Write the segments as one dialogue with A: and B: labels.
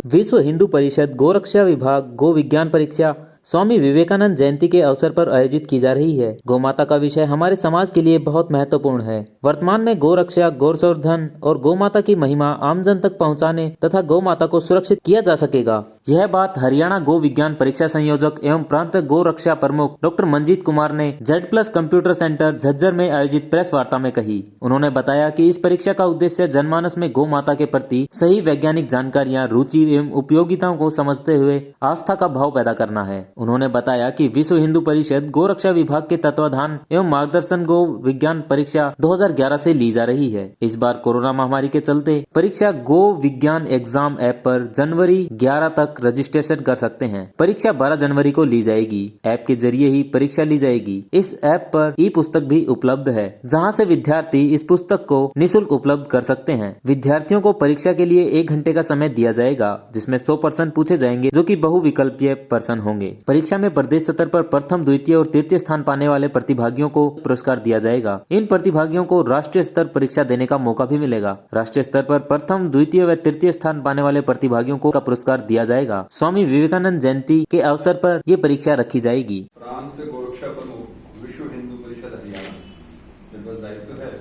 A: विश्व हिंदू परिषद गोरक्षा विभाग गो विज्ञान परीक्षा स्वामी विवेकानंद जयंती के अवसर पर आयोजित की जा रही है। गौ माता का विषय हमारे समाज के लिए बहुत महत्वपूर्ण है। वर्तमान में गौ रक्षा, गौ संवर्धन और गौ माता की महिमा आमजन तक पहुंचाने तथा गौ माता को सुरक्षित किया जा सकेगा। यह बात हरियाणा गो विज्ञान परीक्षा संयोजक एवं प्रांत गौ रक्षा प्रमुख डॉक्टर मंजीत कुमार ने Z+ कंप्यूटर सेंटर झज्जर में आयोजित प्रेस वार्ता में कही। उन्होंने बताया कि इस परीक्षा का उद्देश्य जनमानस में गौ माता के प्रति सही वैज्ञानिक जानकारियां, रुचि एवं उपयोगिताओं को समझते हुए आस्था का भाव पैदा करना है। उन्होंने बताया कि विश्व हिंदू परिषद गौ रक्षा विभाग के तत्वाधान एवं मार्गदर्शन गो विज्ञान परीक्षा 2011 से ली जा रही है। इस बार कोरोना महामारी के चलते परीक्षा गो विज्ञान एग्जाम ऐप पर जनवरी 11 तक रजिस्ट्रेशन कर सकते हैं। परीक्षा 12 जनवरी को ली जाएगी। ऐप के जरिए ही परीक्षा ली जाएगी। इस ऐप पर ई पुस्तक भी उपलब्ध है, जहां से विद्यार्थी इस पुस्तक को निःशुल्क उपलब्ध कर सकते हैं। विद्यार्थियों को परीक्षा के लिए 1 घंटे का समय दिया जाएगा, जिसमें 100 प्रश्न पूछे जाएंगे, जो कि बहुविकल्पीय प्रश्न होंगे। परीक्षा में प्रदेश स्तर पर प्रथम, द्वितीय और तृतीय स्थान पाने वाले प्रतिभागियों को पुरस्कार दिया जाएगा। इन प्रतिभागियों को राष्ट्रीय स्तर परीक्षा देने का मौका भी मिलेगा। राष्ट्रीय स्तर पर प्रथम, द्वितीय व तृतीय स्थान पाने वाले प्रतिभागियों को पुरस्कार दिया जाएगा। स्वामी विवेकानंद जयंती के अवसर पर ये परीक्षा रखी जाएगी।
B: प्रांत गोरक्षा प्रमुख विश्व हिंदू परिषद हरियाणा मेरे पास दायित्व है।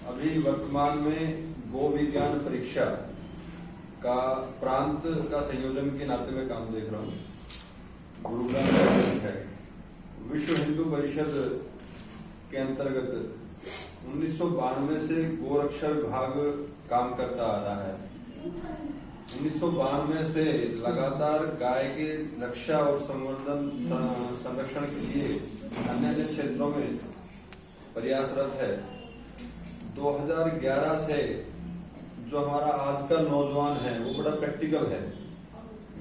B: अभी वर्तमान में गो विज्ञान परीक्षा का प्रांत का संयोजन के नाते में काम देख रहा हूँ। गुरुग्राम में है। विश्व हिंदू परिषद के अंतर्गत 1992 से गोरक्षा विभाग काम करता आ रहा है। 1992 से लगातार गाय के रक्षा और संवर्धन संरक्षण के लिए अन्य अन्य क्षेत्रों में प्रयासरत है। 2011 से जो हमारा आज का नौजवान है वो बड़ा प्रैक्टिकल है।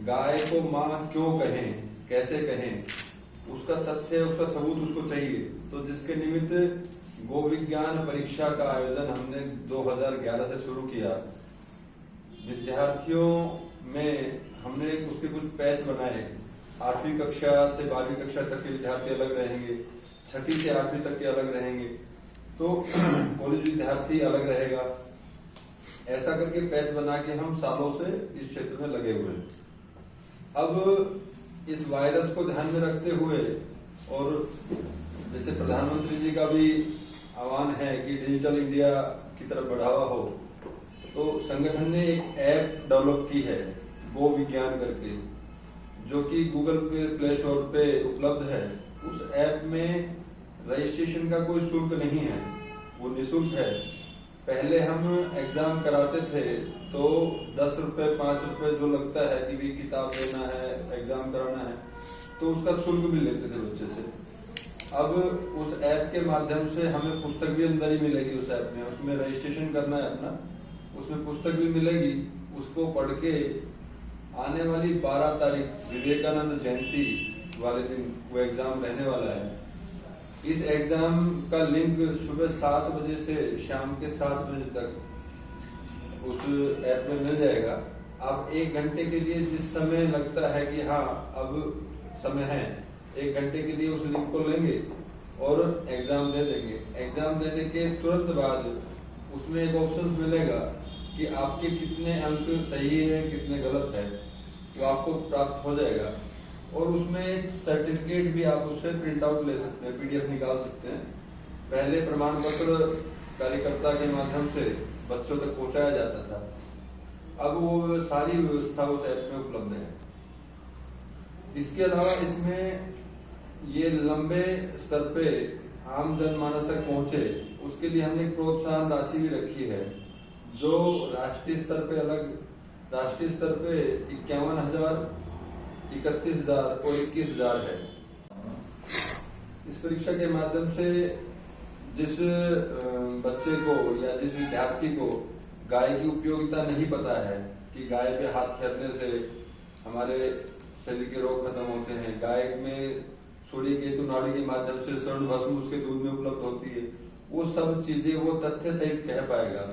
B: गाय को माँ क्यों कहें, कैसे कहें, उसका तथ्य, उसका सबूत उसको चाहिए। तो जिसके निमित्त गो विज्ञान परीक्षा का आयोजन हमने 2011 से शुरू किया। विद्यार्थियों में हमने उसके कुछ बैच बनाए। 8वीं कक्षा से 12वीं कक्षा तक के विद्यार्थी अलग रहेंगे, 6ठी से 8वीं तक के अलग रहेंगे, तो कॉलेज विद्यार्थी अलग रहेगा। ऐसा करके बैच बना के हम सालों से इस क्षेत्र में लगे हुए। अब इस वायरस को ध्यान में रखते हुए और जैसे प्रधानमंत्री जी का भी आह्वान है कि डिजिटल इंडिया की तरफ बढ़ावा हो, तो संगठन ने एक ऐप डेवलप की है गो विज्ञान करके, जो कि गूगल पे, प्ले स्टोर पे उपलब्ध है। उस ऐप में रजिस्ट्रेशन का कोई शुल्क नहीं है, वो निःशुल्क है। पहले हम एग्जाम कराते थे तो 10 रुपए, 5 रुपए जो लगता है कि भी किताब लेना है, एग्जाम कराना है, तो उसका शुल्क भी लेते थे बच्चे से। अब उस ऐप के माध्यम से हमें पुस्तक भी अंदर ही मिलेगी। उस ऐप में उसमें रजिस्ट्रेशन करना है अपना, उसमें पुस्तक भी मिलेगी। उसको पढ़ के आने वाली 12 तारीख विवेकानंद जयंती वाले दिन वो एग्जाम रहने वाला है। इस एग्जाम का लिंक सुबह 7 बजे से शाम के 7 बजे तक उस ऐप में मिल जाएगा। आप 1 घंटे के लिए जिस समय लगता है कि हाँ अब समय है, 1 घंटे के लिए उस लिंक को लेंगे और एग्जाम दे देंगे। एग्जाम देने के तुरंत बाद उसमें एक ऑप्शन मिलेगा कि आपके कितने अंक सही है, कितने गलत है, वो आपको प्राप्त हो जाएगा। और उसमें एक सर्टिफिकेट भी आप उससे प्रिंट आउट ले सकते हैं, PDF निकाल सकते हैं। पहले प्रमाण पत्र कार्यकर्ता के माध्यम से बच्चों तक पहुंचाया जाता था। अब वो सारी व्यवस्था उस ऐप में उपलब्ध है। इसके अलावा इसमें ये लंबे स्तर पे आम जनमानस तक पहुंचे, उसके लिए हमने प्रोत्साहन राशि भी रखी है, जो राष्ट्रीय स्तर पे 51,000, 31,000 और 21,000 है। इस परीक्षा के माध्यम से जिस बच्चे को या जिस विद्यार्थी को गाय की उपयोगिता नहीं पता है कि गाय पे हाथ फेरने से हमारे शरीर के रोग खत्म होते हैं, गाय में सूर्य केतु नाड़ी के माध्यम से स्वर्ण भस्म उसके दूध में उपलब्ध होती है, वो सब चीजें वो तथ्य सहित कह पाएगा,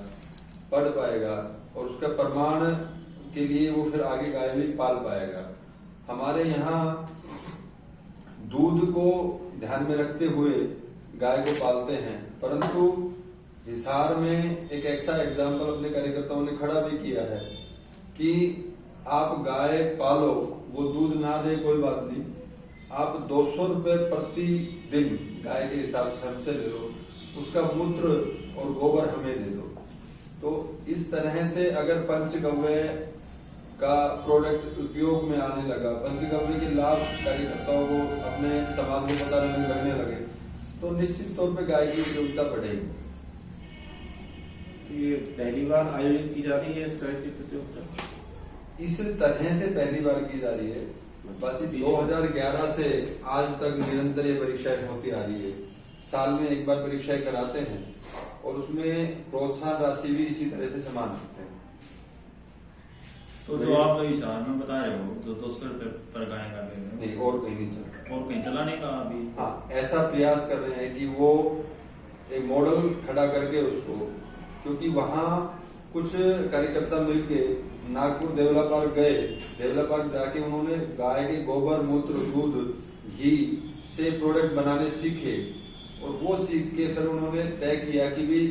B: पढ़ पाएगा और उसका प्रमाण के लिए वो फिर आगे गाय भी पाल पाएगा। हमारे यहाँ दूध को ध्यान में रखते हुए गाय को पालते हैं, परंतु हिसार में एक ऐसा एग्जाम्पल अपने कार्यकर्ताओं ने खड़ा भी किया है कि आप गाय पालो, वो दूध ना दे कोई बात नहीं, आप 200 रुपए प्रति दिन गाय के हिसाब से हमसे ले लो, उसका मूत्र और गोबर हमें दे दो। तो इस तरह से अगर पंचगव्य का प्रोडक्ट उपयोग में आने लगा, पंचगव्य के लाभ कार्यकर्ताओं को अपने समाज में पता लगने लगे, तो निश्चित तौर पे गाय की उपयोगिता बढ़ेगी।
C: ये पहली बार आयोजित की जा रही है इस तरह की प्रतियोगिता?
B: इस तरह से पहली बार की जा रही है। बस 2011 से आज तक निरंतर ये परीक्षाएं होती आ रही है। साल में एक बार परीक्षाएं कराते हैं और उसमें प्रोत्साहन राशि भी इसी तरह से समान रखते हैं।
C: तो जो आप इस हाल में बता रहे हो, जो 200 रुपए पर गाय का दे रहे हो,
B: नहीं और कहीं नहीं चल रहा,
C: और कहीं चलाने का अभी?
B: हाँ, ऐसा प्रयास कर रहे हैं कि वो एक मॉडल खड़ा करके उसको, क्योंकि वहाँ कुछ कार्यकर्ता मिलके नागपुर देवला पार्क गए, देवला पार्क जाके उन्होंने गाय के गोबर, मूत्र, दूध, घी से प्रोडक्ट बनाने सीखे और वो सीख के फिर उन्होंने तय किया कि भी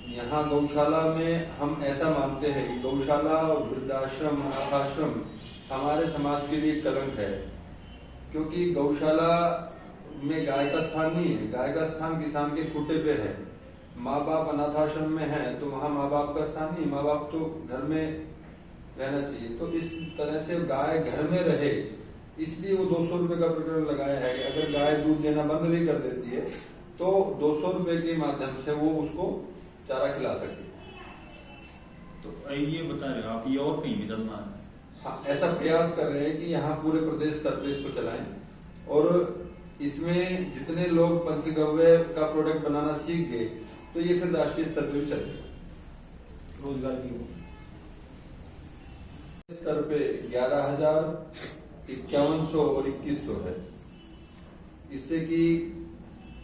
B: यहाँ गौशाला में हम ऐसा मानते हैं कि गौशाला और वृद्धाश्रम, अनाथाश्रम हमारे समाज के लिए कलंक है, क्योंकि गौशाला में गाय का स्थान नहीं है, गाय का स्थान किसान के खूंटे पे है। माँ बाप अनाथाश्रम में है तो वहाँ माँ बाप का स्थान नहीं, माँ बाप तो घर में रहना चाहिए। तो इस तरह से गाय घर में रहे, इसलिए वो 200 रुपए का प्रकरण लगाया है कि अगर गाय दूध देना बंद भी कर देती है तो 200 रुपए के माध्यम से वो उसको चारा खिला सके।
C: तो ये बता रहे हो आप, ये और कहीं भी चलना है?
B: हाँ, ऐसा प्रयास कर रहे हैं कि यहाँ पूरे प्रदेश स्तर पे इसको चलाएं और इसमें जितने लोग पंचगव्य का प्रोडक्ट बनाना सीख गए तो ये फिर राष्ट्रीय स्तर पे भी चलेगा।
C: रोजगार की
B: स्तर पे 11,000, 5100 और 2100 है। इससे कि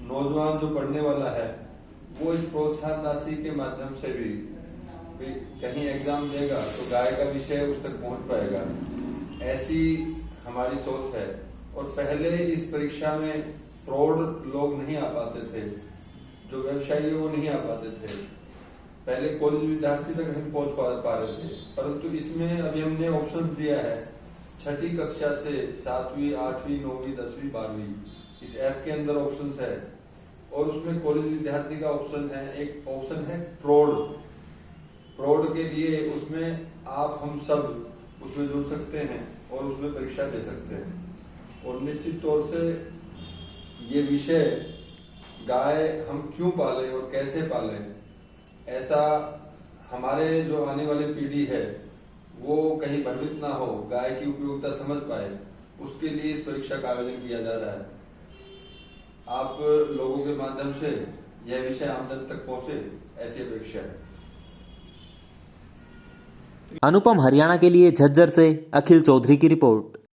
B: नौजवान जो पढ़ने वाला है वो इस प्रोत्साहन राशि के माध्यम से भी कहीं एग्जाम देगा तो गाय का विषय उस तक पहुंच पाएगा, ऐसी हमारी सोच है। और पहले इस परीक्षा में प्रौढ़ लोग नहीं आ पाते थे, जो व्यवसायी है वो नहीं आ पाते थे, पहले कॉलेज विद्यार्थी तक हम पहुंच पा रहे थे, परंतु इसमें अभी हमने ऑप्शन दिया है 6ठी कक्षा से 7वीं, 8वीं, 9वीं, 10वीं, 12वीं, इस ऐप के अंदर ऑप्शंस है और उसमें कॉलेज विद्यार्थी का ऑप्शन है। एक ऑप्शन है प्रौढ़ के लिए, उसमें आप हम सब उसमें जुड़ सकते हैं और उसमें परीक्षा दे सकते हैं। और निश्चित तौर से ये विषय गाय हम क्यों पालें और कैसे पालें, ऐसा हमारे जो आने वाली पीढ़ी है वो कहीं भ्रमित ना हो, गाय की उपयोगिता समझ पाए, उसके लिए इस परीक्षा का आयोजन किया जा रहा है। आप लोगों के माध्यम से यह विषय आम जन तक पहुंचे, ऐसी अपेक्षा है।
A: अनुपम हरियाणा के लिए झज्जर से अखिल चौधरी की रिपोर्ट।